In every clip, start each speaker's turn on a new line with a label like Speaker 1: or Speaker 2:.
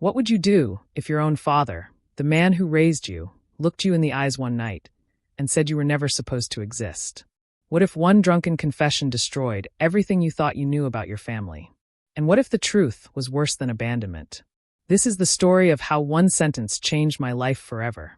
Speaker 1: What would you do if your own father, the man who raised you, looked you in the eyes one night and said you were never supposed to exist? What if one drunken confession destroyed everything you thought you knew about your family? And what if the truth was worse than abandonment? This is the story of how one sentence changed my life forever,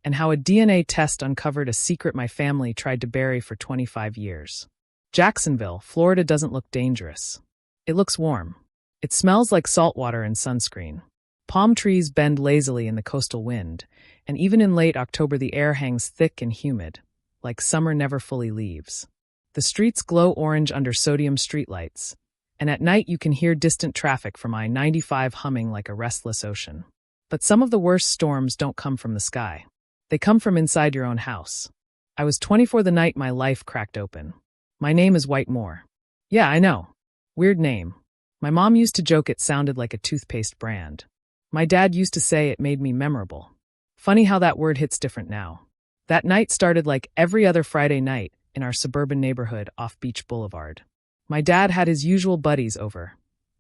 Speaker 1: and how a DNA test uncovered a secret my family tried to bury for 25 years. Jacksonville, Florida doesn't look dangerous. It looks warm. It smells like salt water and sunscreen. Palm trees bend lazily in the coastal wind, and even in late October the air hangs thick and humid, like summer never fully leaves. The streets glow orange under sodium streetlights, and at night you can hear distant traffic from I-95 humming like a restless ocean. But some of the worst storms don't come from the sky. They come from inside your own house. I was 24 the night my life cracked open. My name is White Moore. Yeah, I know. Weird name. My mom used to joke it sounded like a toothpaste brand. My dad used to say it made me memorable. Funny how that word hits different now. That night started like every other Friday night in our suburban neighborhood off Beach Boulevard. My dad had his usual buddies over,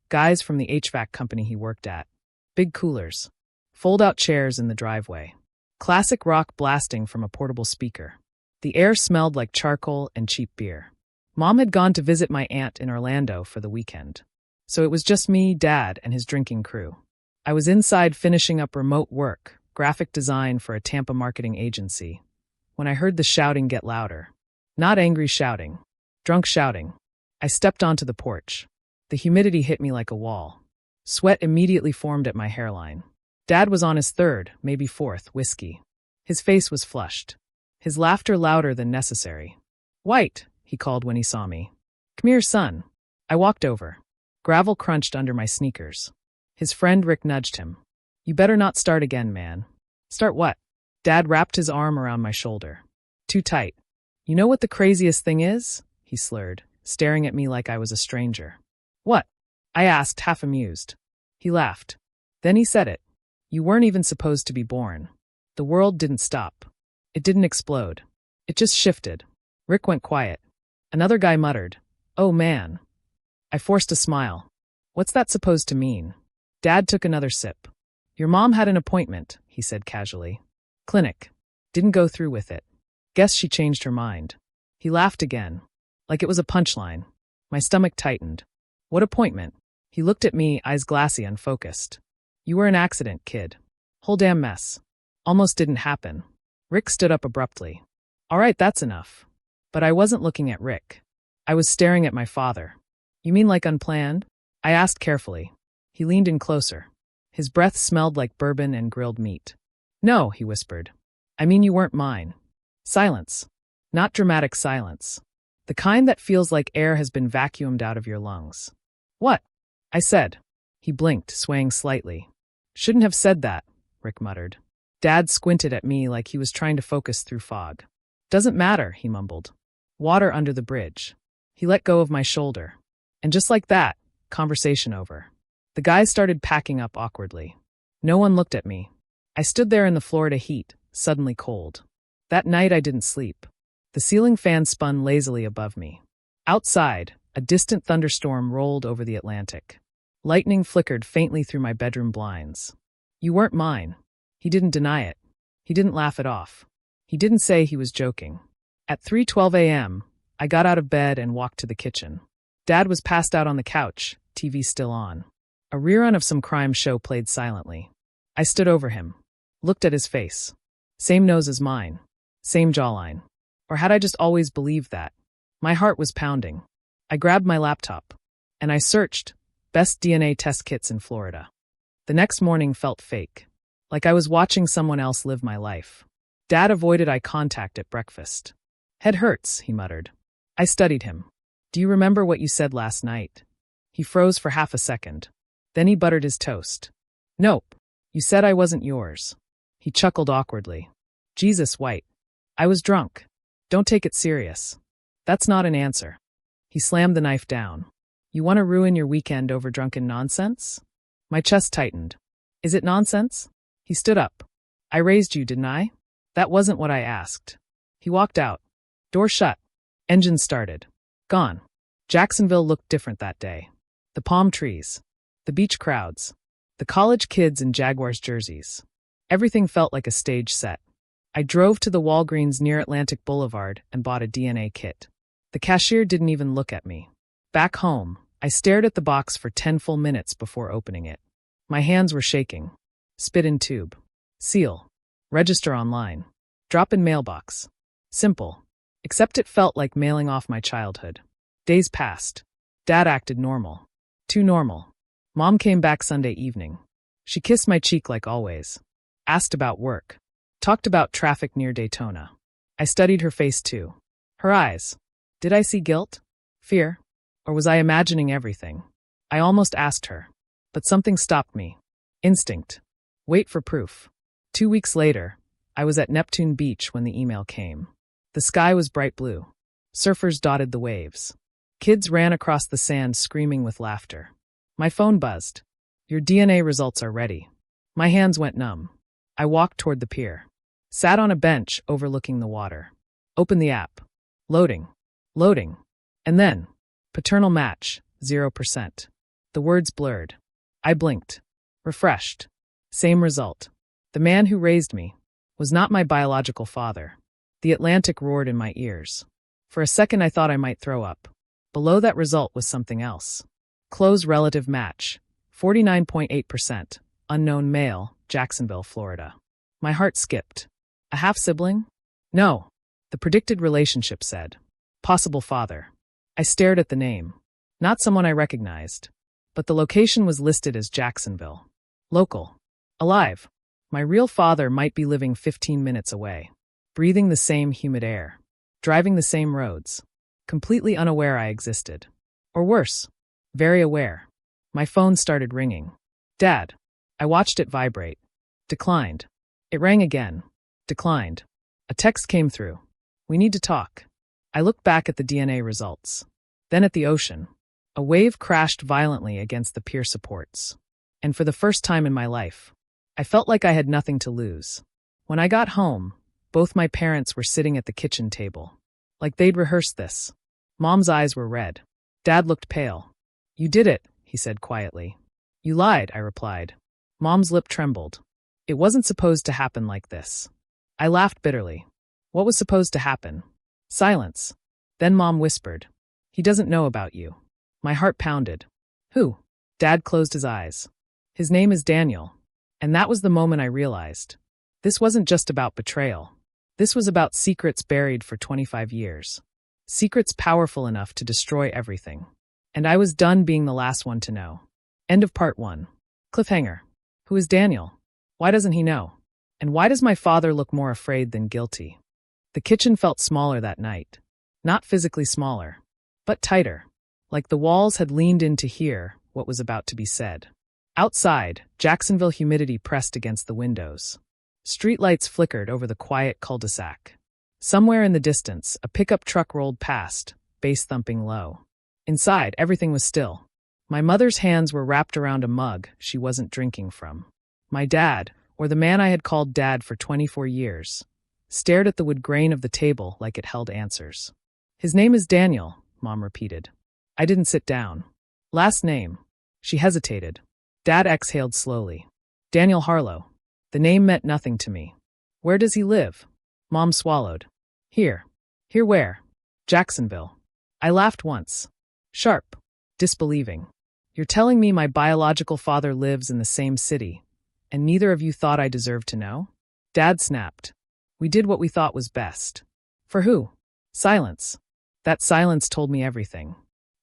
Speaker 1: guys from the HVAC company he worked at. Big coolers, fold-out chairs in the driveway, classic rock blasting from a portable speaker. The air smelled like charcoal and cheap beer. Mom had gone to visit my aunt in Orlando for the weekend, so it was just me, Dad, and his drinking crew. I was inside finishing up remote work, graphic design for a Tampa marketing agency, when I heard the shouting get louder. Not angry shouting, drunk shouting. I stepped onto the porch. The humidity hit me like a wall. Sweat immediately formed at my hairline. Dad was on his third, maybe fourth, whiskey. His face was flushed. His laughter louder than necessary. "White," he called when he saw me. "Come here, son." I walked over. Gravel crunched under my sneakers. His friend Rick nudged him. "You better not start again, man." "Start what?" Dad wrapped his arm around my shoulder. "Too tight." "You know what the craziest thing is?" he slurred, staring at me like I was a stranger. "What?" I asked, half amused. He laughed. Then he said it. "You weren't even supposed to be born." The world didn't stop. It didn't explode. It just shifted. Rick went quiet. Another guy muttered, "Oh man." I forced a smile. "What's that supposed to mean?" Dad took another sip. "Your mom had an appointment," he said casually. "Clinic. Didn't go through with it. Guess she changed her mind." He laughed again, like it was a punchline. My stomach tightened. "What appointment?" He looked at me, eyes glassy, unfocused. "You were an accident, kid. Whole damn mess. Almost didn't happen." Rick stood up abruptly. "All right, that's enough." But I wasn't looking at Rick. I was staring at my father. "You mean like unplanned?" I asked carefully. He leaned in closer. His breath smelled like bourbon and grilled meat. "No," he whispered. "I mean you weren't mine." Silence. Not dramatic silence. The kind that feels like air has been vacuumed out of your lungs. "What?" I said. He blinked, swaying slightly. "Shouldn't have said that," Rick muttered. Dad squinted at me like he was trying to focus through fog. "Doesn't matter," he mumbled. "Water under the bridge." He let go of my shoulder. And just like that, conversation over. The guys started packing up awkwardly. No one looked at me. I stood there in the Florida heat, suddenly cold. That night I didn't sleep. The ceiling fan spun lazily above me. Outside, a distant thunderstorm rolled over the Atlantic. Lightning flickered faintly through my bedroom blinds. "You weren't mine." He didn't deny it. He didn't laugh it off. He didn't say he was joking. At 3:12 a.m., I got out of bed and walked to the kitchen. Dad was passed out on the couch, TV still on. A rerun of some crime show played silently. I stood over him, looked at his face. Same nose as mine. Same jawline. Or had I just always believed that? My heart was pounding. I grabbed my laptop, and I searched best DNA test kits in Florida. The next morning felt fake, like I was watching someone else live my life. Dad avoided eye contact at breakfast. "Head hurts," he muttered. I studied him. "Do you remember what you said last night?" He froze for half a second. Then he buttered his toast. "Nope. You said I wasn't yours." He chuckled awkwardly. "Jesus, White. I was drunk. Don't take it serious." "That's not an answer." He slammed the knife down. "You want to ruin your weekend over drunken nonsense?" My chest tightened. "Is it nonsense?" He stood up. "I raised you, didn't I?" "That wasn't what I asked." He walked out. Door shut. Engine started. Gone. Jacksonville looked different that day. The palm trees. The beach crowds. The college kids in Jaguars jerseys. Everything felt like a stage set. I drove to the Walgreens near Atlantic Boulevard and bought a DNA kit. The cashier didn't even look at me. Back home, I stared at the box for 10 full minutes before opening it. My hands were shaking. Spit in tube. Seal. Register online. Drop in mailbox. Simple. Except it felt like mailing off my childhood. Days passed. Dad acted normal. Too normal. Mom came back Sunday evening. She kissed my cheek like always. Asked about work. Talked about traffic near Daytona. I studied her face too. Her eyes. Did I see guilt? Fear? Or was I imagining everything? I almost asked her. But something stopped me. Instinct. Wait for proof. 2 weeks later, I was at Neptune Beach when the email came. The sky was bright blue. Surfers dotted the waves. Kids ran across the sand screaming with laughter. My phone buzzed. Your DNA results are ready. My hands went numb. I walked toward the pier. Sat on a bench overlooking the water. Opened the app. Loading. Loading. And then, paternal match, 0%. The words blurred. I blinked. Refreshed. Same result. The man who raised me was not my biological father. The Atlantic roared in my ears. For a second I thought I might throw up. Below that result was something else. Close relative match, 49.8%, unknown male, Jacksonville, Florida. My heart skipped. A half-sibling? No, the predicted relationship said. Possible father. I stared at the name. Not someone I recognized. But the location was listed as Jacksonville. Local. Alive. My real father might be living 15 minutes away. Breathing the same humid air. Driving the same roads. Completely unaware I existed. Or worse. Very aware. My phone started ringing. Dad. I watched it vibrate. Declined. It rang again. Declined. A text came through. We need to talk. I looked back at the DNA results. Then at the ocean. A wave crashed violently against the pier supports. And for the first time in my life, I felt like I had nothing to lose. When I got home, both my parents were sitting at the kitchen table. Like they'd rehearsed this. Mom's eyes were red. Dad looked pale. You did it, he said quietly. You lied, I replied. Mom's lip trembled. It wasn't supposed to happen like this. I laughed bitterly. What was supposed to happen? Silence. Then Mom whispered. He doesn't know about you. My heart pounded. Who? Dad closed his eyes. His name is Daniel. And that was the moment I realized. This wasn't just about betrayal. This was about secrets buried for 25 years. Secrets powerful enough to destroy everything. And I was done being the last one to know. End of part 1. Cliffhanger. Who is Daniel? Why doesn't he know? And why does my father look more afraid than guilty? The kitchen felt smaller that night. Not physically smaller, but tighter. Like the walls had leaned in to hear what was about to be said. Outside, Jacksonville humidity pressed against the windows. Streetlights flickered over the quiet cul-de-sac. Somewhere in the distance, a pickup truck rolled past, bass thumping low. Inside, everything was still. My mother's hands were wrapped around a mug she wasn't drinking from. My dad, or the man I had called Dad for 24 years, stared at the wood grain of the table like it held answers. His name is Daniel, Mom repeated. I didn't sit down. Last name. She hesitated. Dad exhaled slowly. Daniel Harlow. The name meant nothing to me. Where does he live? Mom swallowed. Here. Here where? Jacksonville. I laughed once. Sharp. Disbelieving. You're telling me my biological father lives in the same city, and neither of you thought I deserved to know? Dad snapped. We did what we thought was best. For who? Silence. That silence told me everything.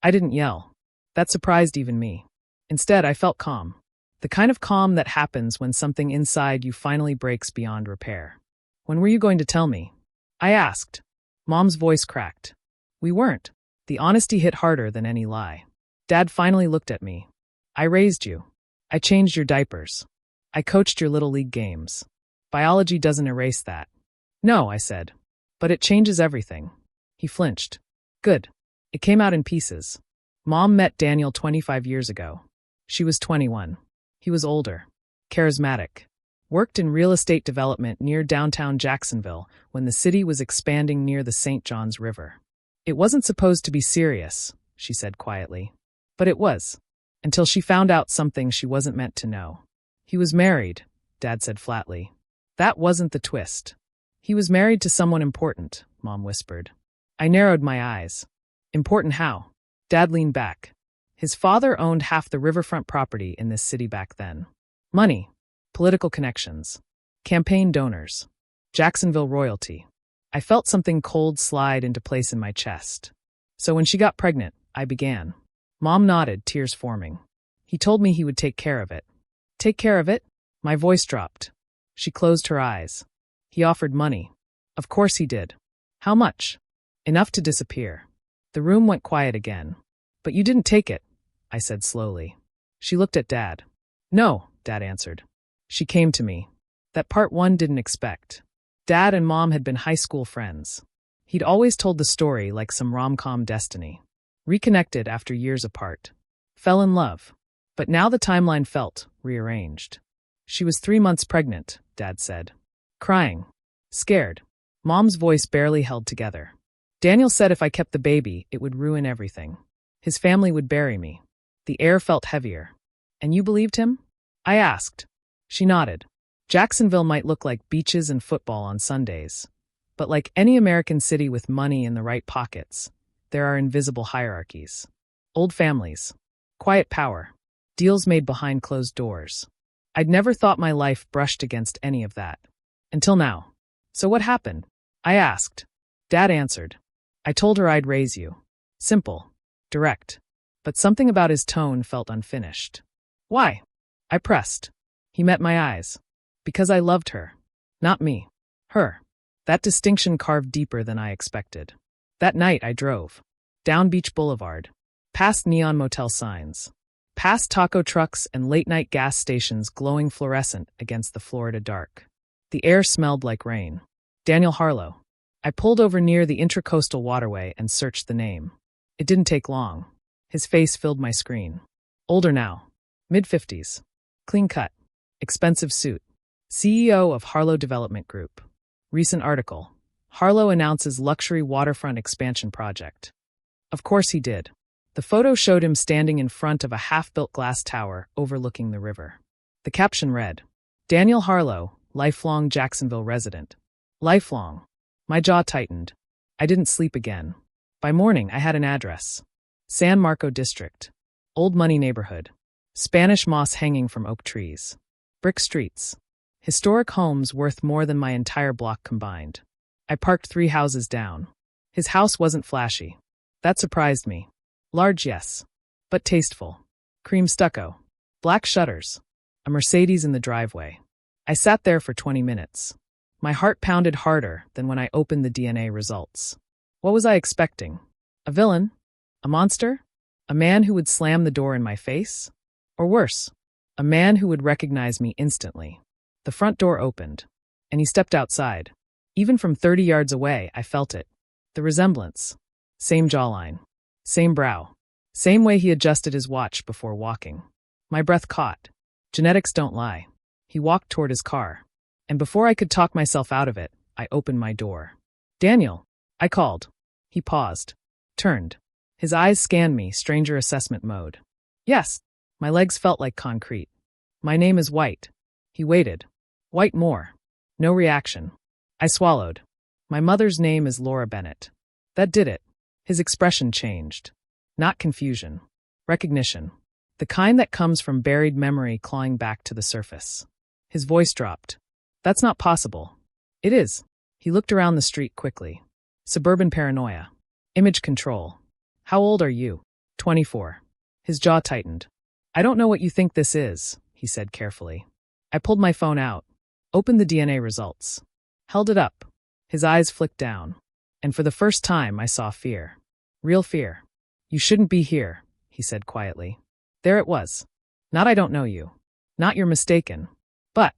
Speaker 1: I didn't yell. That surprised even me. Instead, I felt calm. The kind of calm that happens when something inside you finally breaks beyond repair. When were you going to tell me? I asked. Mom's voice cracked. We weren't. The honesty hit harder than any lie. Dad finally looked at me. I raised you. I changed your diapers. I coached your little league games. Biology doesn't erase that. No, I said. But it changes everything. He flinched. Good. It came out in pieces. Mom met Daniel 25 years ago. She was 21. He was older. Charismatic. Worked in real estate development near downtown Jacksonville when the city was expanding near the St. Johns River. It wasn't supposed to be serious, she said quietly. But it was. until she found out something she wasn't meant to know. He was married, Dad said flatly. That wasn't the twist. He was married to someone important, Mom whispered. I narrowed my eyes. Important how? Dad leaned back. His father owned half the riverfront property in this city back then. Money, political connections, campaign donors, Jacksonville royalty. I felt something cold slide into place in my chest. So when she got pregnant, I began. Mom nodded, tears forming. He told me he would take care of it. Take care of it? My voice dropped. She closed her eyes. He offered money. Of course he did. How much? Enough to disappear. The room went quiet again. But you didn't take it, I said slowly. She looked at Dad. No, Dad answered. She came to me. That part one didn't expect. Dad and Mom had been high school friends. He'd always told the story like some rom-com destiny. Reconnected after years apart. Fell in love. But now the timeline felt rearranged. She was 3 months pregnant, Dad said. Crying. Scared. Mom's voice barely held together. Daniel said if I kept the baby, it would ruin everything. His family would bury me. The air felt heavier. And you believed him? I asked. She nodded. Jacksonville might look like beaches and football on Sundays. But like any American city with money in the right pockets, there are invisible hierarchies. Old families. Quiet power. Deals made behind closed doors. I'd never thought my life brushed against any of that. Until now. So what happened? I asked. Dad answered. I told her I'd raise you. Simple. Direct. But something about his tone felt unfinished. Why? I pressed. He met my eyes. Because I loved her. Not me. Her. That distinction carved deeper than I expected. That night I drove. Down Beach Boulevard. Past neon motel signs. Past taco trucks and late-night gas stations glowing fluorescent against the Florida dark. The air smelled like rain. Daniel Harlow. I pulled over near the Intracoastal Waterway and searched the name. It didn't take long. His face filled my screen. Older now. Mid-50s. Clean cut. Expensive suit. CEO of Harlow Development Group. Recent article. Harlow announces luxury waterfront expansion project. Of course he did. The photo showed him standing in front of a half-built glass tower overlooking the river. The caption read, Daniel Harlow, lifelong Jacksonville resident. Lifelong. My jaw tightened. I didn't sleep again. By morning, I had an address. San Marco District. Old money neighborhood. Spanish moss hanging from oak trees. Brick streets. Historic homes worth more than my entire block combined. I parked 3 houses down. His house wasn't flashy. That surprised me. Large, yes. But tasteful. Cream stucco. Black shutters. A Mercedes in the driveway. I sat there for 20 minutes. My heart pounded harder than when I opened the DNA results. What was I expecting? A villain? A monster? A man who would slam the door in my face? Or worse, a man who would recognize me instantly. The front door opened, and he stepped outside. Even from 30 yards away, I felt it. The resemblance. Same jawline. Same brow. Same way he adjusted his watch before walking. My breath caught. Genetics don't lie. He walked toward his car. And before I could talk myself out of it, I opened my door. Daniel, I called. He paused. Turned. His eyes scanned me, stranger assessment mode. Yes. My legs felt like concrete. My name is White. He waited. White more. No reaction. I swallowed. My mother's name is Laura Bennett. That did it. His expression changed. Not confusion. Recognition. The kind that comes from buried memory clawing back to the surface. His voice dropped. That's not possible. It is. He looked around the street quickly. Suburban paranoia. Image control. How old are you? 24. His jaw tightened. I don't know what you think this is, he said carefully. I pulled my phone out. Opened the DNA results. Held it up. His eyes flicked down. And for the first time, I saw fear. Real fear. You shouldn't be here, he said quietly. There it was. Not I don't know you. Not you're mistaken. But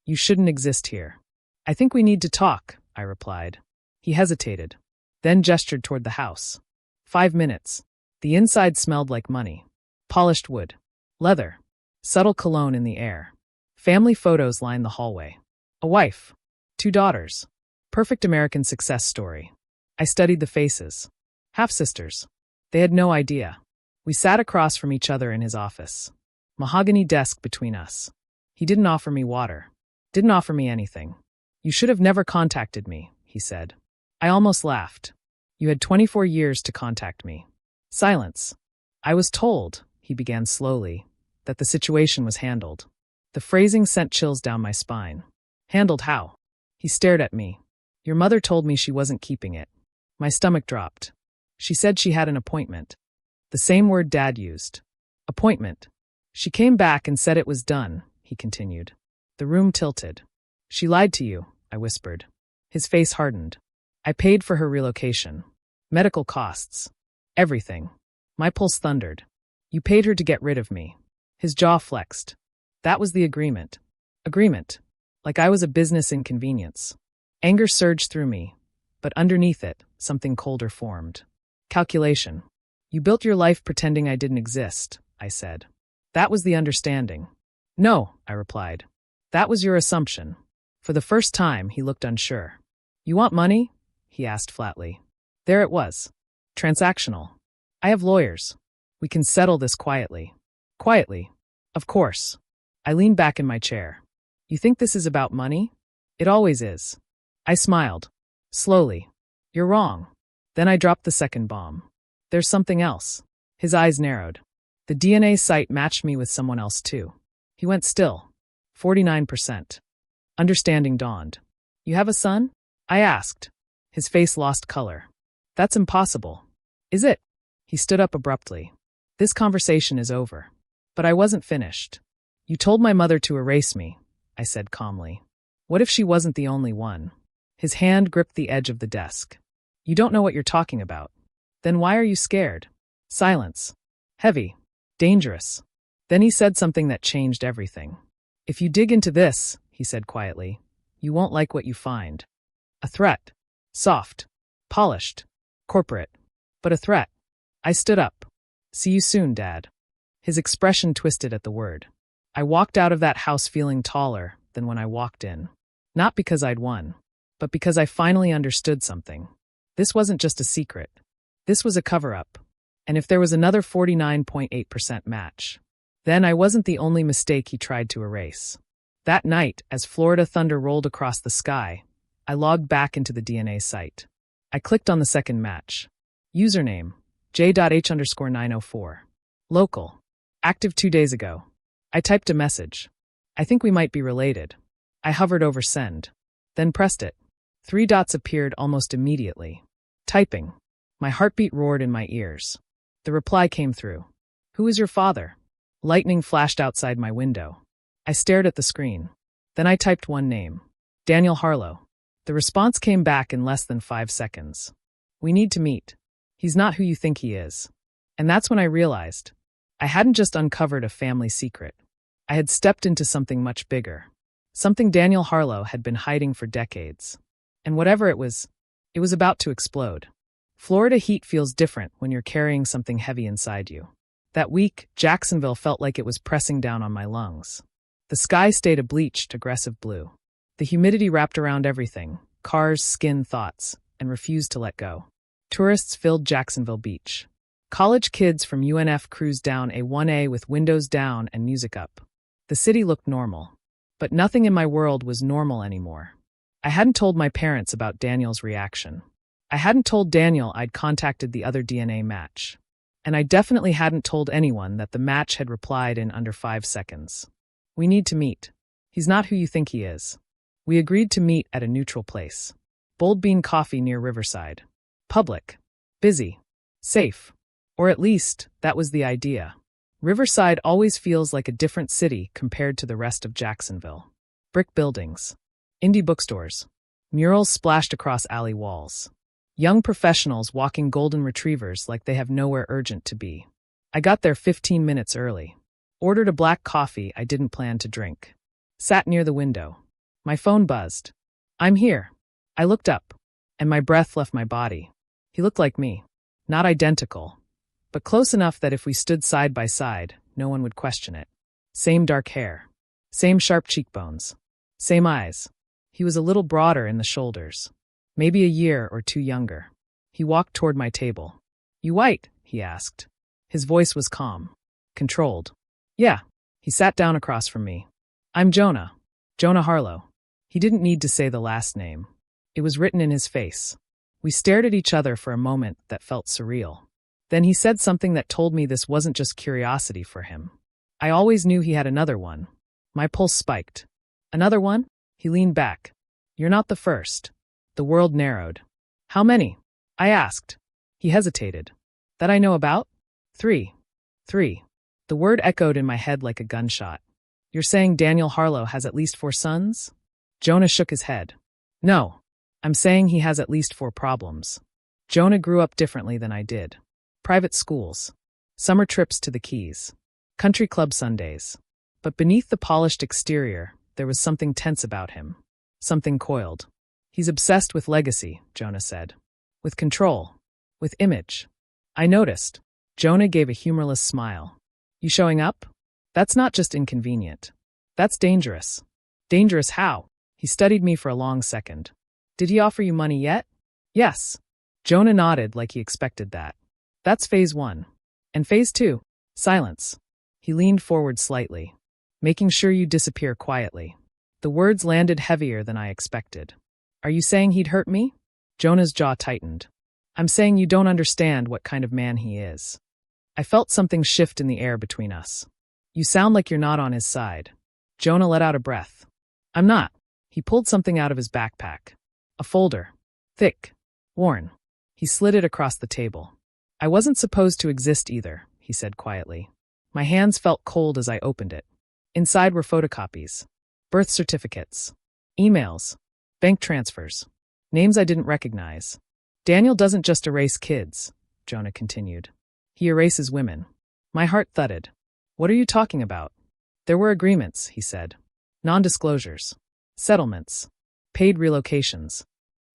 Speaker 1: you shouldn't exist here. I think we need to talk, I replied. He hesitated, then gestured toward the house. 5 minutes. The inside smelled like money. Polished wood. Leather. Subtle cologne in the air. Family photos lined the hallway. A wife. 2 daughters. Perfect American success story. I studied the faces. Half-sisters. They had no idea. We sat across from each other in his office. Mahogany desk between us. He didn't offer me water. Didn't offer me anything. You should have never contacted me, he said. I almost laughed. You had 24 years to contact me. Silence. I was told, he began slowly, that the situation was handled. The phrasing sent chills down my spine. Handled how? He stared at me. Your mother told me she wasn't keeping it. My stomach dropped. She said she had an appointment. The same word Dad used. Appointment. She came back and said it was done, he continued. The room tilted. She lied to you, I whispered. His face hardened. I paid for her relocation. Medical costs. Everything. My pulse thundered. You paid her to get rid of me. His jaw flexed. That was the agreement. Agreement. Like I was a business inconvenience. Anger surged through me, but underneath it, something colder formed. Calculation. You built your life pretending I didn't exist, I said. That was the understanding. No, I replied. That was your assumption. For the first time, he looked unsure. You want money? He asked flatly. There it was. Transactional. I have lawyers. We can settle this quietly. Quietly. Of course. I leaned back in my chair. You think this is about money? It always is. I smiled. Slowly. You're wrong. Then I dropped the second bomb. There's something else. His eyes narrowed. The DNA site matched me with someone else too. He went still. 49%. Understanding dawned. You have a son? I asked. His face lost color. That's impossible. Is it? He stood up abruptly. This conversation is over. But I wasn't finished. You told my mother to erase me, I said calmly. What if she wasn't the only one? His hand gripped the edge of the desk. You don't know what you're talking about. Then why are you scared? Silence. Heavy. Dangerous. Then he said something that changed everything. If you dig into this, he said quietly, you won't like what you find. A threat. Soft. Polished. Corporate. But a threat. I stood up. See you soon, Dad. His expression twisted at the word. I walked out of that house feeling taller than when I walked in. Not because I'd won, but because I finally understood something. This wasn't just a secret. This was a cover-up. And if there was another 49.8% match, then I wasn't the only mistake he tried to erase. That night, as Florida thunder rolled across the sky, I logged back into the DNA site. I clicked on the second match. Username, J.H_904. Local. Active 2 days ago. I typed a message. I think we might be related. I hovered over send. Then pressed it. 3 dots appeared almost immediately. Typing. My heartbeat roared in my ears. The reply came through. Who is your father? Lightning flashed outside my window. I stared at the screen. Then I typed one name. Daniel Harlow. The response came back in less than 5 seconds. We need to meet. He's not who you think he is. And that's when I realized. I hadn't just uncovered a family secret. I had stepped into something much bigger. Something Daniel Harlow had been hiding for decades. And whatever it was about to explode. Florida heat feels different when you're carrying something heavy inside you. That week, Jacksonville felt like it was pressing down on my lungs. The sky stayed a bleached, aggressive blue. The humidity wrapped around everything, cars, skin, thoughts, and refused to let go. Tourists filled Jacksonville Beach. College kids from UNF cruised down A1A with windows down and music up. The city looked normal. But nothing in my world was normal anymore. I hadn't told my parents about Daniel's reaction. I hadn't told Daniel I'd contacted the other DNA match. And I definitely hadn't told anyone that the match had replied in under 5 seconds. We need to meet. He's not who you think he is. We agreed to meet at a neutral place. Bold Bean Coffee near Riverside. Public. Busy. Safe. Or at least, that was the idea. Riverside always feels like a different city compared to the rest of Jacksonville. Brick buildings. Indie bookstores. Murals splashed across alley walls. Young professionals walking golden retrievers like they have nowhere urgent to be. I got there 15 minutes early. Ordered a black coffee I didn't plan to drink. Sat near the window. My phone buzzed. I'm here. I looked up, and my breath left my body. He looked like me. Not identical, but close enough that if we stood side by side, no one would question it. Same dark hair. Same sharp cheekbones. Same eyes. He was a little broader in the shoulders. Maybe a year or two younger. He walked toward my table. You white? He asked. His voice was calm, controlled. Yeah. He sat down across from me. I'm Jonah. Jonah Harlow. He didn't need to say the last name. It was written in his face. We stared at each other for a moment that felt surreal. Then he said something that told me this wasn't just curiosity for him. I always knew he had another one. My pulse spiked. Another one? He leaned back. You're not the first. The world narrowed. How many? I asked. He hesitated. That I know about? 3. 3. The word echoed in my head like a gunshot. You're saying Daniel Harlow has at least 4 sons? Jonah shook his head. No. I'm saying he has at least 4 problems. Jonah grew up differently than I did. Private schools. Summer trips to the Keys. Country club Sundays. But beneath the polished exterior, there was something tense about him. Something coiled. He's obsessed with legacy, Jonah said. With control. With image. I noticed. Jonah gave a humorless smile. You showing up? That's not just inconvenient. That's dangerous. Dangerous how? He studied me for a long second. Did he offer you money yet? Yes. Jonah nodded like he expected that. That's phase 1. And phase 2? Silence. He leaned forward slightly. Making sure you disappear quietly. The words landed heavier than I expected. Are you saying he'd hurt me? Jonah's jaw tightened. I'm saying you don't understand what kind of man he is. I felt something shift in the air between us. You sound like you're not on his side. Jonah let out a breath. I'm not. He pulled something out of his backpack. A folder. Thick. Worn. He slid it across the table. I wasn't supposed to exist either, he said quietly. My hands felt cold as I opened it. Inside were photocopies. Birth certificates. Emails. Bank transfers. Names I didn't recognize. Daniel doesn't just erase kids, Jonah continued. He erases women. My heart thudded. What are you talking about? There were agreements, he said. Non-disclosures. Settlements. Paid relocations.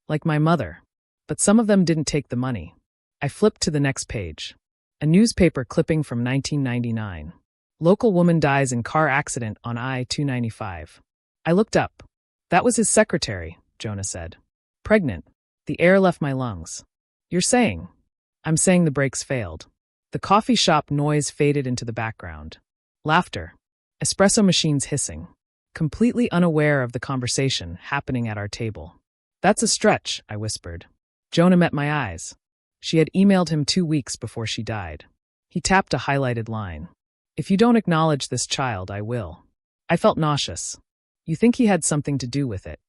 Speaker 1: Like my mother. But some of them didn't take the money. I flipped to the next page. A newspaper clipping from 1999. Local woman dies in car accident on I-295. I looked up. That was his secretary, Jonah said. Pregnant. The air left my lungs. You're saying? I'm saying the brakes failed. The coffee shop noise faded into the background. Laughter. Espresso machines hissing. Completely unaware of the conversation happening at our table. That's a stretch, I whispered. Jonah met my eyes. She had emailed him 2 weeks before she died. He tapped a highlighted line. If you don't acknowledge this child, I will. I felt nauseous. You think he had something to do with it?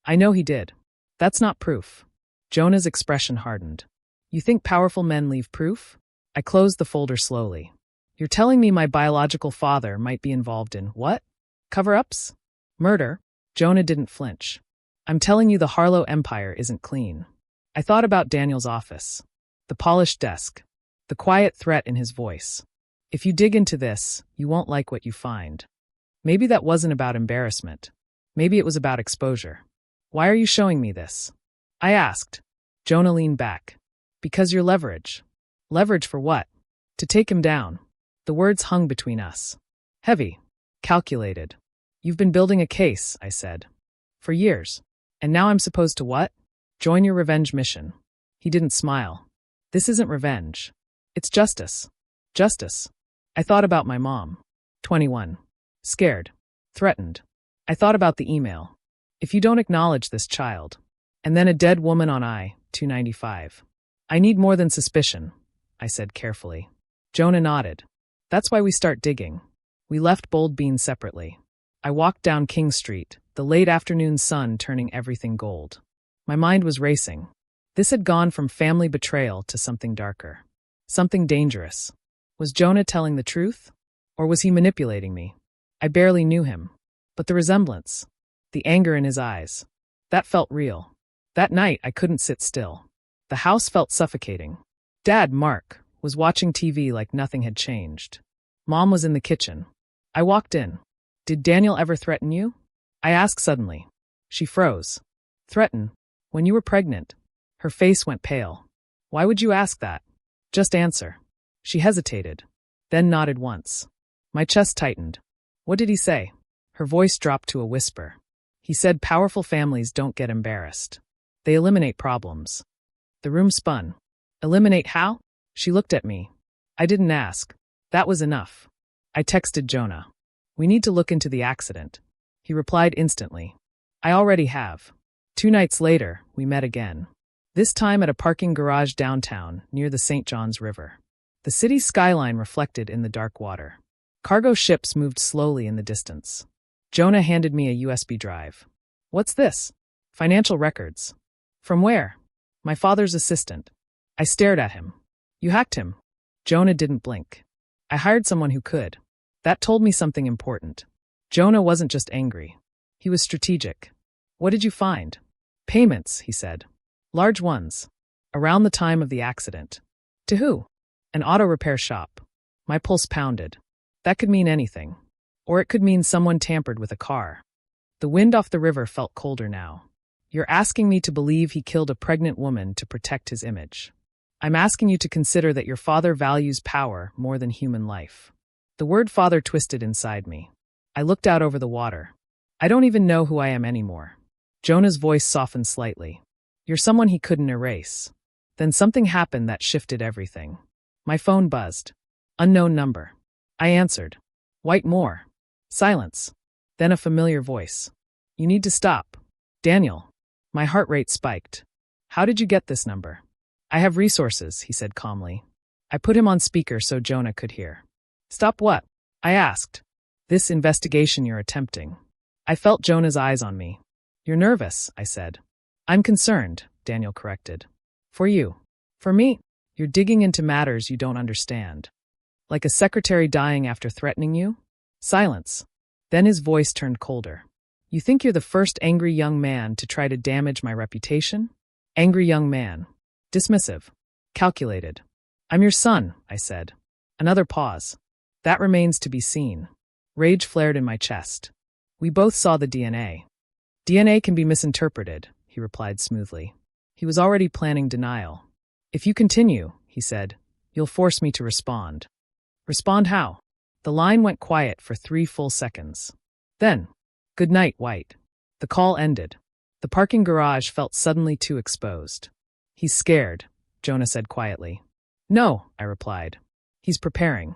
Speaker 1: I know he did. That's not proof. Jonah's expression hardened. You think powerful men leave proof? I closed the folder slowly. You're telling me my biological father might be involved in what? Cover-ups? Murder? Jonah didn't flinch. I'm telling you the Harlow empire isn't clean. I thought about Daniel's office. The polished desk. The quiet threat in his voice. If you dig into this, you won't like what you find. Maybe that wasn't about embarrassment. Maybe it was about exposure. Why are you showing me this? I asked. Jonah leaned back. Because you're leverage. Leverage for what? To take him down. The words hung between us. Heavy. Calculated. You've been building a case, I said. For years. And now I'm supposed to what? Join your revenge mission. He didn't smile. This isn't revenge. It's justice. Justice. I thought about my mom. 21. Scared. Threatened. I thought about the email. If you don't acknowledge this child. And then a dead woman on I-295. I need more than suspicion, I said carefully. Jonah nodded. That's why we start digging. We left Bold Bean separately. I walked down King Street, the late afternoon sun turning everything gold. My mind was racing. This had gone from family betrayal to something darker. Something dangerous. Was Jonah telling the truth? Or was he manipulating me? I barely knew him. But the resemblance. The anger in his eyes. That felt real. That night I couldn't sit still. The house felt suffocating. Dad, Mark, was watching TV like nothing had changed. Mom was in the kitchen. I walked in. Did Daniel ever threaten you? I asked suddenly. She froze. Threaten? When you were pregnant? Her face went pale. Why would you ask that? Just answer. She hesitated, then nodded once. My chest tightened. What did he say? Her voice dropped to a whisper. He said powerful families don't get embarrassed. They eliminate problems. The room spun. Eliminate how? She looked at me. I didn't ask. That was enough. I texted Jonah. We need to look into the accident. He replied instantly. I already have. 2 nights later, we met again. This time at a parking garage downtown near the St. Johns River. The city's skyline reflected in the dark water. Cargo ships moved slowly in the distance. Jonah handed me a USB drive. What's this? Financial records. From where? My father's assistant. I stared at him. You hacked him. Jonah didn't blink. I hired someone who could. That told me something important. Jonah wasn't just angry. He was strategic. What did you find? Payments, he said. Large ones. Around the time of the accident. To who? An auto repair shop. My pulse pounded. That could mean anything. Or it could mean someone tampered with a car. The wind off the river felt colder now. You're asking me to believe he killed a pregnant woman to protect his image. I'm asking you to consider that your father values power more than human life. The word father twisted inside me. I looked out over the water. I don't even know who I am anymore. Jonah's voice softened slightly. You're someone he couldn't erase. Then something happened that shifted everything. My phone buzzed. Unknown number. I answered. White Moore. Silence. Then a familiar voice. You need to stop. Daniel. My heart rate spiked. How did you get this number? I have resources, he said calmly. I put him on speaker so Jonah could hear. Stop what? I asked. This investigation you're attempting. I felt Jonah's eyes on me. You're nervous, I said. I'm concerned, Daniel corrected. For you. For me? You're digging into matters you don't understand. Like a secretary dying after threatening you? Silence. Then his voice turned colder. You think you're the first angry young man to try to damage my reputation? Angry young man. Dismissive. Calculated. I'm your son, I said. Another pause. That remains to be seen. Rage flared in my chest. We both saw the DNA. DNA can be misinterpreted, he replied smoothly. He was already planning denial. If you continue, he said, you'll force me to respond. Respond how? The line went quiet for 3 full seconds. Then, good night, White. The call ended. The parking garage felt suddenly too exposed. He's scared, Jonah said quietly. No, I replied. He's preparing.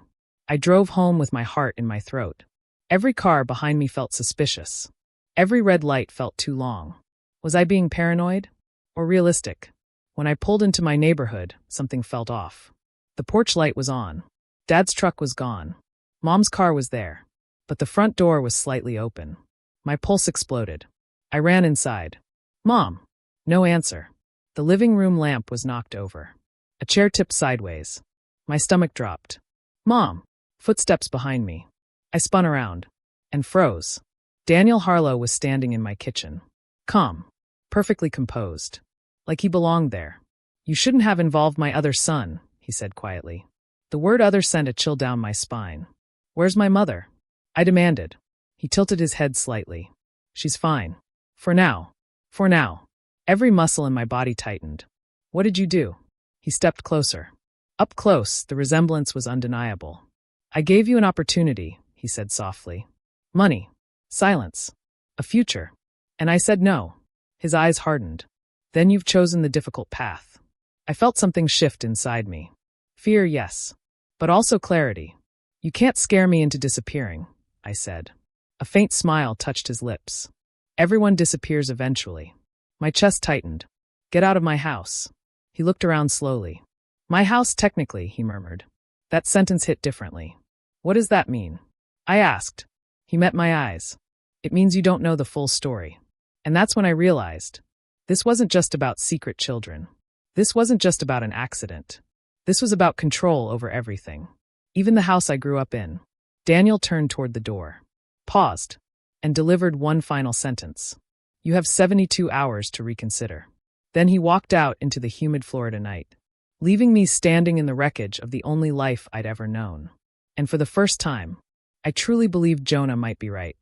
Speaker 1: I drove home with my heart in my throat. Every car behind me felt suspicious. Every red light felt too long. Was I being paranoid? Or realistic? When I pulled into my neighborhood, something felt off. The porch light was on. Dad's truck was gone. Mom's car was there. But the front door was slightly open. My pulse exploded. I ran inside. Mom! No answer. The living room lamp was knocked over. A chair tipped sideways. My stomach dropped. Mom! Footsteps behind me. I spun around. And froze. Daniel Harlow was standing in my kitchen. Calm. Perfectly composed. Like he belonged there. You shouldn't have involved my other son, he said quietly. The word other sent a chill down my spine. Where's my mother? I demanded. He tilted his head slightly. She's fine. For now. For now. Every muscle in my body tightened. What did you do? He stepped closer. Up close, the resemblance was undeniable. I gave you an opportunity, he said softly. Money. Silence. A future. And I said no. His eyes hardened. Then you've chosen the difficult path. I felt something shift inside me. Fear, yes. But also clarity. You can't scare me into disappearing, I said. A faint smile touched his lips. Everyone disappears eventually. My chest tightened. Get out of my house. He looked around slowly. My house, technically, he murmured. That sentence hit differently. What does that mean? I asked. He met my eyes. It means you don't know the full story. And that's when I realized. This wasn't just about secret children. This wasn't just about an accident. This was about control over everything. Even the house I grew up in. Daniel turned toward the door. Paused. And delivered one final sentence. You have 72 hours to reconsider. Then he walked out into the humid Florida night, leaving me standing in the wreckage of the only life I'd ever known. And for the first time, I truly believed Jonah might be right.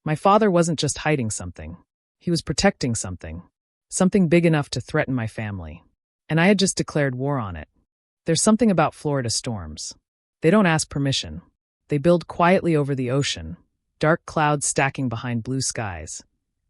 Speaker 1: My father wasn't just hiding something. He was protecting something. Something big enough to threaten my family. And I had just declared war on it. There's something about Florida storms. They don't ask permission. They build quietly over the ocean, dark clouds stacking behind blue skies.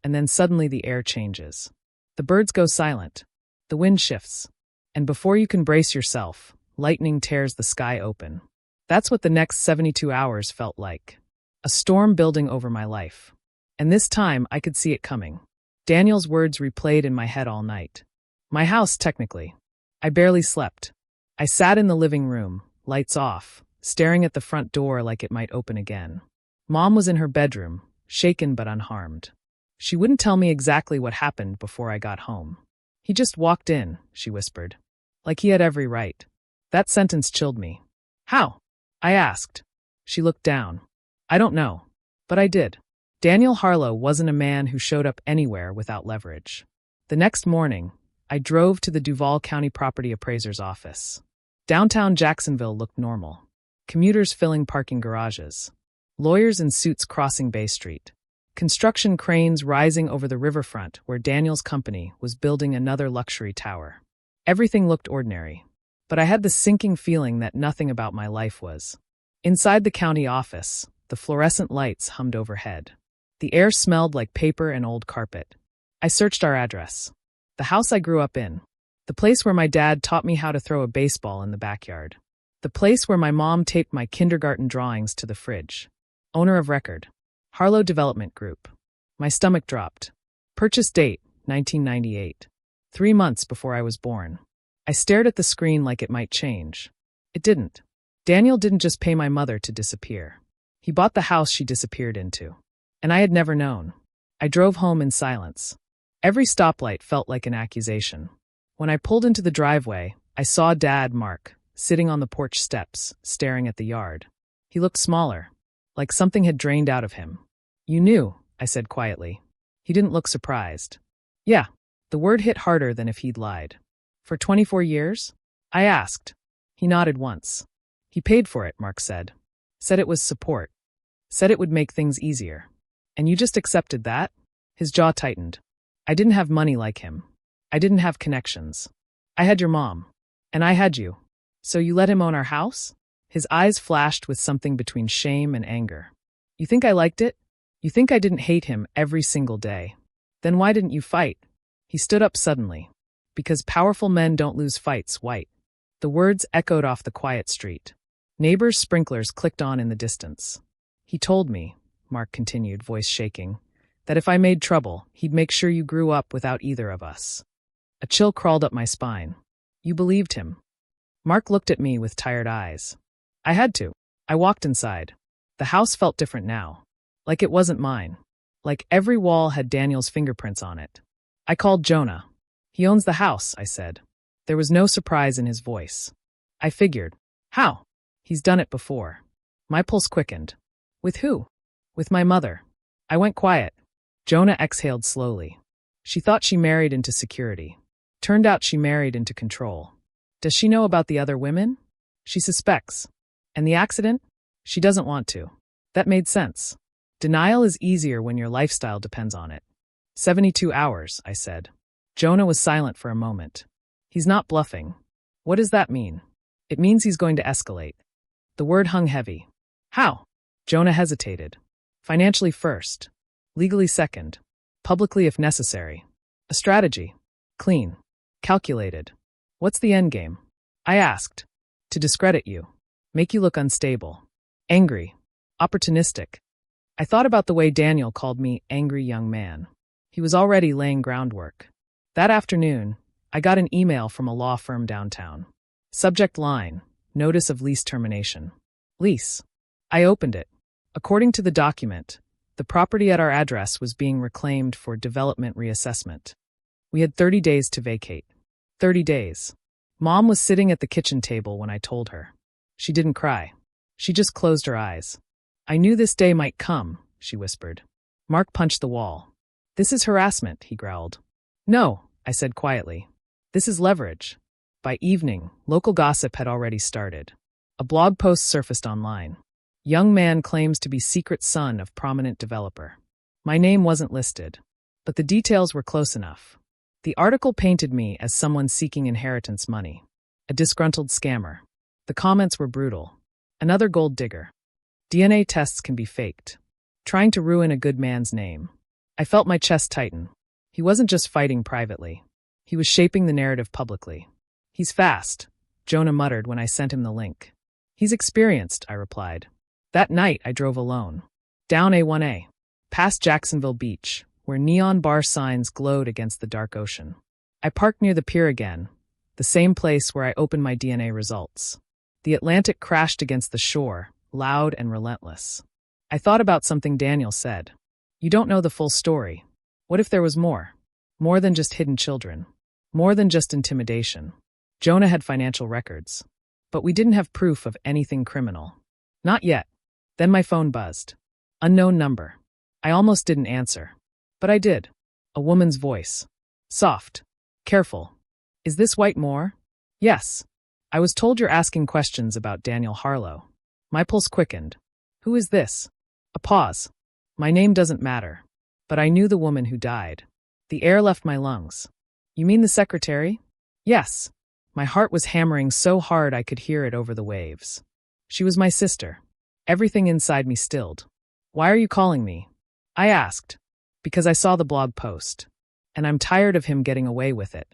Speaker 1: And then suddenly the air changes. The birds go silent. The wind shifts. And before you can brace yourself, lightning tears the sky open. That's what the next 72 hours felt like. A storm building over my life. And this time, I could see it coming. Daniel's words replayed in my head all night. My house, technically. I barely slept. I sat in the living room, lights off, staring at the front door like it might open again. Mom was in her bedroom, shaken but unharmed. She wouldn't tell me exactly what happened before I got home. He just walked in, she whispered. Like he had every right. That sentence chilled me. How? I asked. She looked down. I don't know. But I did. Daniel Harlow wasn't a man who showed up anywhere without leverage. The next morning, I drove to the Duval County Property Appraiser's office. Downtown Jacksonville looked normal. Commuters filling parking garages. Lawyers in suits crossing Bay Street. Construction cranes rising over the riverfront where Daniel's company was building another luxury tower. Everything looked ordinary. But I had the sinking feeling that nothing about my life was. Inside the county office, the fluorescent lights hummed overhead. The air smelled like paper and old carpet. I searched our address. The house I grew up in. The place where my dad taught me how to throw a baseball in the backyard. The place where my mom taped my kindergarten drawings to the fridge. Owner of record. Harlow Development Group. My stomach dropped. Purchase date, 1998. 3 months before I was born. I stared at the screen like it might change. It didn't. Daniel didn't just pay my mother to disappear. He bought the house she disappeared into. And I had never known. I drove home in silence. Every stoplight felt like an accusation. When I pulled into the driveway, I saw Dad, Mark, sitting on the porch steps, staring at the yard. He looked smaller, like something had drained out of him. You knew, I said quietly. He didn't look surprised. Yeah, the word hit harder than if he'd lied. For 24 years? I asked. He nodded once. He paid for it, Mark said. Said it was support. Said it would make things easier. And you just accepted that? His jaw tightened. I didn't have money like him. I didn't have connections. I had your mom. And I had you. So you let him own our house? His eyes flashed with something between shame and anger. You think I liked it? You think I didn't hate him every single day? Then why didn't you fight? He stood up suddenly. Because powerful men don't lose fights, White. The words echoed off the quiet street. Neighbors' sprinklers clicked on in the distance. He told me, Mark continued, voice shaking, that if I made trouble, he'd make sure you grew up without either of us. A chill crawled up my spine. You believed him. Mark looked at me with tired eyes. I had to. I walked inside. The house felt different now. Like it wasn't mine. Like every wall had Daniel's fingerprints on it. I called Jonah. He owns the house, I said. There was no surprise in his voice. I figured. How? He's done it before. My pulse quickened. With who? With my mother. I went quiet. Jonah exhaled slowly. She thought she married into security. Turned out she married into control. Does she know about the other women? She suspects. And the accident? She doesn't want to. That made sense. Denial is easier when your lifestyle depends on it. 72 hours, I said. Jonah was silent for a moment. He's not bluffing. What does that mean? It means he's going to escalate. The word hung heavy. How? Jonah hesitated. Financially first. Legally second. Publicly if necessary. A strategy. Clean. Calculated. What's the endgame? I asked. To discredit you. Make you look unstable. Angry. Opportunistic. I thought about the way Daniel called me angry young man. He was already laying groundwork. That afternoon, I got an email from a law firm downtown. Subject line, notice of lease termination. Lease. I opened it. According to the document, the property at our address was being reclaimed for development reassessment. We had 30 days to vacate. 30 days. Mom was sitting at the kitchen table when I told her. She didn't cry. She just closed her eyes. I knew this day might come, she whispered. Mark punched the wall. This is harassment, he growled. No, I said quietly. This is leverage. By evening, local gossip had already started. A blog post surfaced online. Young man claims to be secret son of prominent developer. My name wasn't listed, but the details were close enough. The article painted me as someone seeking inheritance money. A disgruntled scammer. The comments were brutal. Another gold digger. DNA tests can be faked. Trying to ruin a good man's name. I felt my chest tighten. He wasn't just fighting privately. He was shaping the narrative publicly. He's fast, Jonah muttered when I sent him the link. He's experienced, I replied. That night, I drove alone. Down A1A, past Jacksonville Beach, where neon bar signs glowed against the dark ocean. I parked near the pier again, the same place where I opened my DNA results. The Atlantic crashed against the shore, loud and relentless. I thought about something Daniel said. You don't know the full story. What if there was more? More than just hidden children. More than just intimidation. Jonah had financial records. But we didn't have proof of anything criminal. Not yet. Then my phone buzzed. Unknown number. I almost didn't answer. But I did. A woman's voice. Soft. Careful. Is this White Moore? Yes. I was told you're asking questions about Daniel Harlow. My pulse quickened. Who is this? A pause. My name doesn't matter. But I knew the woman who died. The air left my lungs. You mean the secretary? Yes. My heart was hammering so hard I could hear it over the waves. She was my sister. Everything inside me stilled. Why are you calling me? I asked. Because I saw the blog post. And I'm tired of him getting away with it.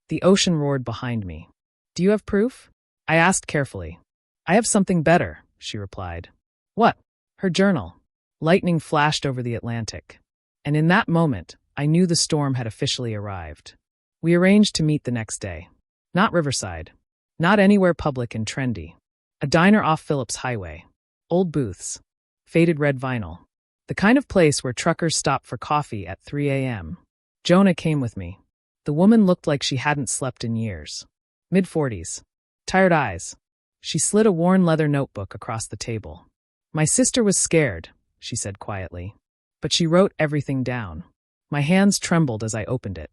Speaker 1: The ocean roared behind me. Do you have proof? I asked carefully. I have something better, she replied. What? Her journal. Lightning flashed over the Atlantic. And in that moment, I knew the storm had officially arrived. We arranged to meet the next day. Not Riverside. Not anywhere public and trendy. A diner off Phillips Highway. Old booths. Faded red vinyl. The kind of place where truckers stop for coffee at 3 a.m. Jonah came with me. The woman looked like she hadn't slept in years. Mid-40s. Tired eyes. She slid a worn leather notebook across the table. My sister was scared, she said quietly. But she wrote everything down. My hands trembled as I opened it.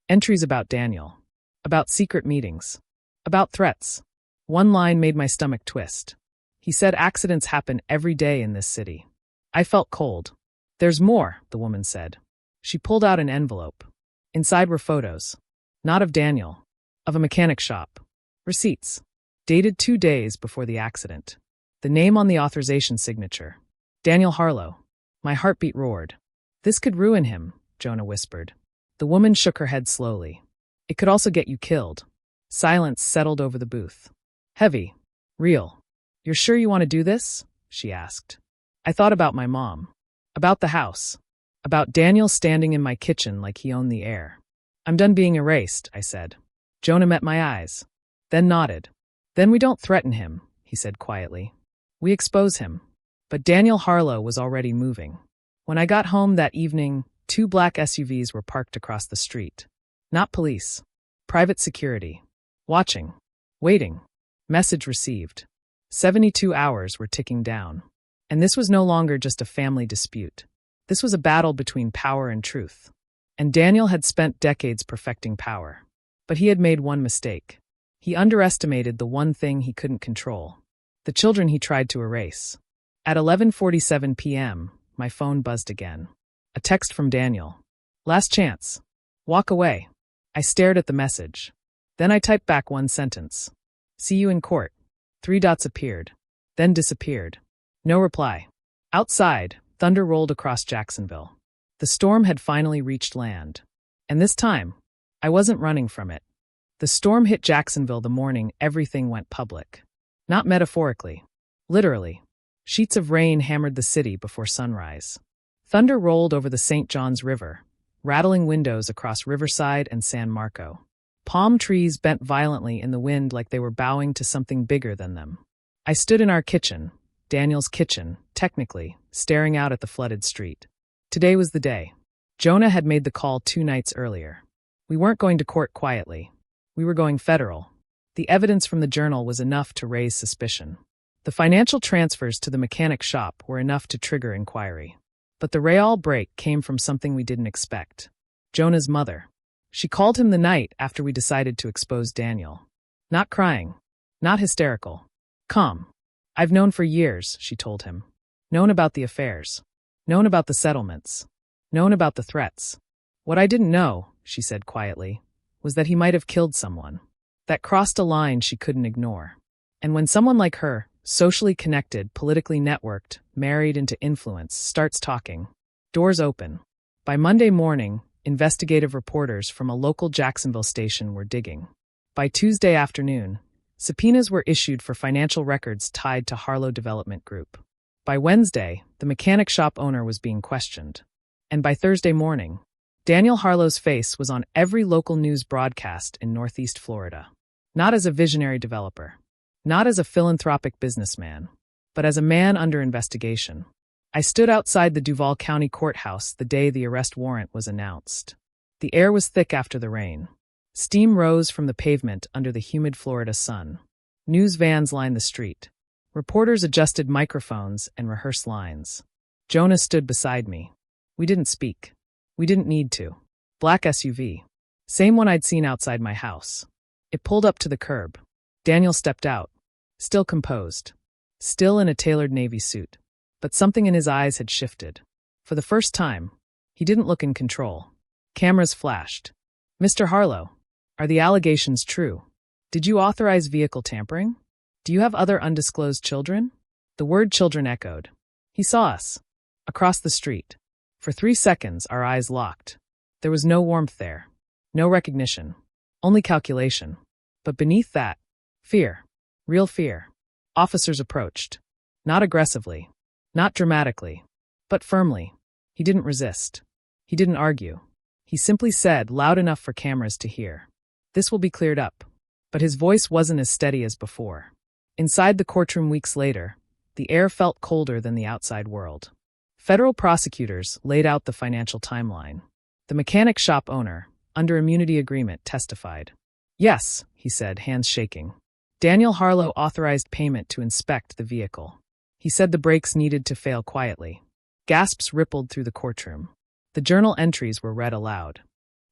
Speaker 1: Entries about Daniel. About secret meetings. About threats. One line made my stomach twist. He said accidents happen every day in this city. I felt cold. There's more, the woman said. She pulled out an envelope. Inside were photos. Not of Daniel. Of a mechanic shop. Receipts. Dated 2 days before the accident. The name on the authorization signature. Daniel Harlow. My heartbeat roared. This could ruin him, Jonah whispered. The woman shook her head slowly. It could also get you killed. Silence settled over the booth. Heavy. Real. You're sure you want to do this? She asked. I thought about my mom. About the house. About Daniel standing in my kitchen like he owned the air. I'm done being erased, I said. Jonah met my eyes. Then nodded. Then we don't threaten him, he said quietly. We expose him. But Daniel Harlow was already moving. When I got home that evening, 2 black SUVs were parked across the street. Not police. Private security. Watching. Waiting. Message received. 72 hours were ticking down. And this was no longer just a family dispute. This was a battle between power and truth. And Daniel had spent decades perfecting power. But he had made one mistake. He underestimated the one thing he couldn't control. The children he tried to erase. At 11:47 p.m., my phone buzzed again. A text from Daniel. Last chance. Walk away. I stared at the message. Then I typed back one sentence. See you in court. 3 dots appeared. Then disappeared. No reply. Outside, thunder rolled across Jacksonville. The storm had finally reached land. And this time, I wasn't running from it. The storm hit Jacksonville the morning everything went public. Not metaphorically. Literally. Sheets of rain hammered the city before sunrise. Thunder rolled over the St. Johns River, rattling windows across Riverside and San Marco. Palm trees bent violently in the wind like they were bowing to something bigger than them. I stood in our kitchen, Daniel's kitchen, technically, staring out at the flooded street. Today was the day. Jonah had made the call 2 nights earlier. We weren't going to court quietly. We were going federal. The evidence from the journal was enough to raise suspicion. The financial transfers to the mechanic shop were enough to trigger inquiry. But the real break came from something we didn't expect. Jonah's mother. She called him the night after we decided to expose Daniel. Not crying. Not hysterical. Calm. I've known for years, she told him. Known about the affairs. Known about the settlements. Known about the threats. What I didn't know, she said quietly, was that he might have killed someone. That crossed a line she couldn't ignore. And when someone like her, socially connected, politically networked, married into influence, starts talking, doors open. By Monday morning, investigative reporters from a local Jacksonville station were digging. By Tuesday afternoon, Subpoenas were issued for financial records tied to Harlow Development Group. By Wednesday, the mechanic shop owner was being questioned. And by Thursday morning, Daniel Harlow's face was on every local news broadcast in Northeast Florida. Not as a visionary developer, not as a philanthropic businessman, but as a man under investigation. I stood outside the Duval County Courthouse the day the arrest warrant was announced. The air was thick after the rain. Steam rose from the pavement under the humid Florida sun. News vans lined the street. Reporters adjusted microphones and rehearsed lines. Jonah stood beside me. We didn't speak. We didn't need to. Black SUV. Same one I'd seen outside my house. It pulled up to the curb. Daniel stepped out. Still composed. Still in a tailored navy suit. But something in his eyes had shifted. For the first time, he didn't look in control. Cameras flashed. Mr. Harlow, are the allegations true? Did you authorize vehicle tampering? Do you have other undisclosed children? The word children echoed. He saw us. Across the street. For 3 seconds, our eyes locked. There was no warmth there. No recognition. Only calculation. But beneath that, fear. Real fear. Officers approached. Not aggressively. Not dramatically. But firmly. He didn't resist. He didn't argue. He simply said, loud enough for cameras to hear, "This will be cleared up." But his voice wasn't as steady as before. Inside the courtroom weeks later, the air felt colder than the outside world. Federal prosecutors laid out the financial timeline. The mechanic shop owner, under immunity agreement, testified. "Yes," he said, hands shaking. Daniel Harlow authorized payment to inspect the vehicle. He said the brakes needed to fail quietly. Gasps rippled through the courtroom. The journal entries were read aloud.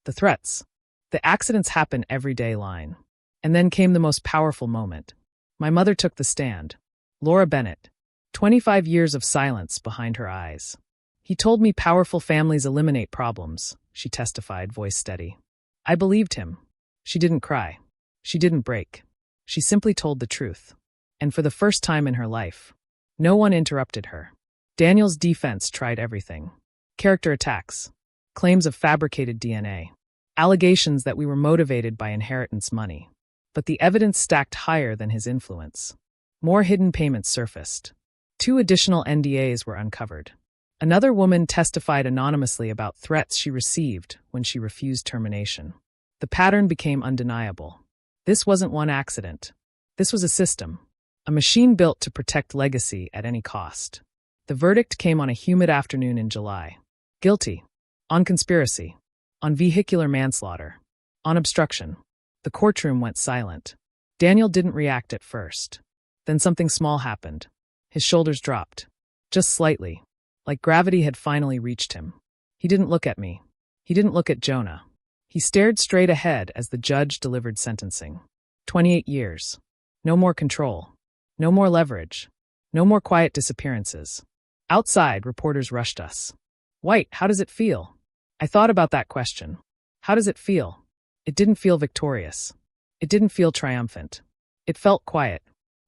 Speaker 1: The threats. The accidents happen every day line. And then came the most powerful moment. My mother took the stand. Laura Bennett. 25 years of silence behind her eyes. "He told me powerful families eliminate problems," she testified, voice steady. I believed him. She didn't cry. She didn't break. She simply told the truth. And for the first time in her life, no one interrupted her. Daniel's defense tried everything. Character attacks. Claims of fabricated DNA. Allegations that we were motivated by inheritance money. But the evidence stacked higher than his influence. More hidden payments surfaced. 2 additional NDAs were uncovered. Another woman testified anonymously about threats she received when she refused termination. The pattern became undeniable. This wasn't one accident. This was a system. A machine built to protect legacy at any cost. The verdict came on a humid afternoon in July. Guilty. On conspiracy. On vehicular manslaughter. On obstruction. The courtroom went silent. Daniel didn't react at first. Then something small happened. His shoulders dropped. Just slightly. Like gravity had finally reached him. He didn't look at me. He didn't look at Jonah. He stared straight ahead as the judge delivered sentencing. 28 years. No more control. No more leverage. No more quiet disappearances. Outside, reporters rushed us. "White, how does it feel?" I thought about that question. How does it feel? It didn't feel victorious. It didn't feel triumphant. It felt quiet,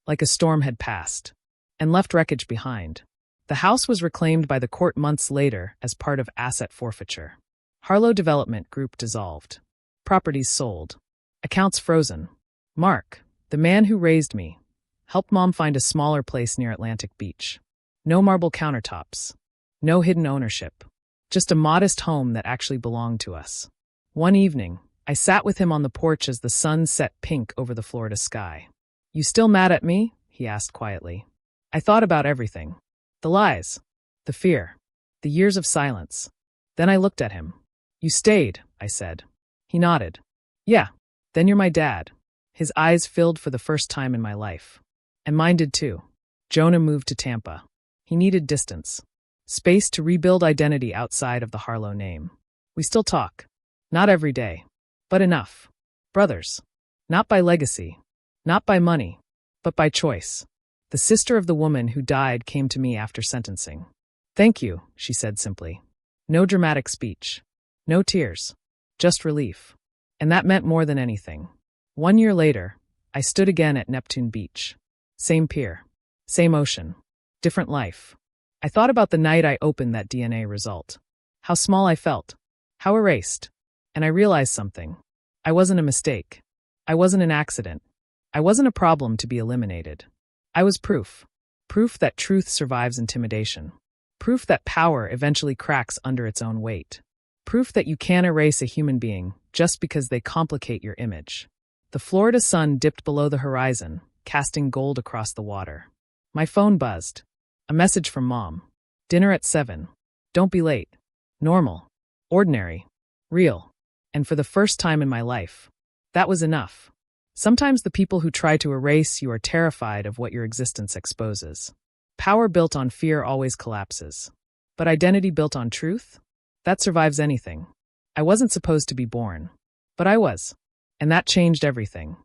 Speaker 1: like a storm had passed, and left wreckage behind. The house was reclaimed by the court months later as part of asset forfeiture. Harlow Development Group dissolved. Properties sold. Accounts frozen. Mark, the man who raised me, helped Mom find a smaller place near Atlantic Beach. No marble countertops. No hidden ownership. Just a modest home that actually belonged to us. One evening, I sat with him on the porch as the sun set pink over the Florida sky. "You still mad at me?" he asked quietly. I thought about everything. The lies. The fear. The years of silence. Then I looked at him. "You stayed," I said. He nodded. "Yeah, then you're my dad." His eyes filled for the first time in my life. And mine did too. Jonah moved to Tampa. He needed distance. Space to rebuild identity outside of the Harlow name. We still talk. Not every day. But enough. Brothers. Not by legacy. Not by money. But by choice. The sister of the woman who died came to me after sentencing. "Thank you," she said simply. No dramatic speech. No tears. Just relief. And that meant more than anything. 1 year later, I stood again at Neptune Beach. Same pier. Same ocean. Different life. I thought about the night I opened that DNA result. How small I felt. How erased. And I realized something. I wasn't a mistake. I wasn't an accident. I wasn't a problem to be eliminated. I was proof. Proof that truth survives intimidation. Proof that power eventually cracks under its own weight. Proof that you can't erase a human being just because they complicate your image. The Florida sun dipped below the horizon, casting gold across the water. My phone buzzed. A message from Mom. Dinner at 7. Don't be late. Normal. Ordinary. Real. And for the first time in my life, that was enough. Sometimes the people who try to erase you are terrified of what your existence exposes. Power built on fear always collapses. But identity built on truth? That survives anything. I wasn't supposed to be born. But I was. And that changed everything.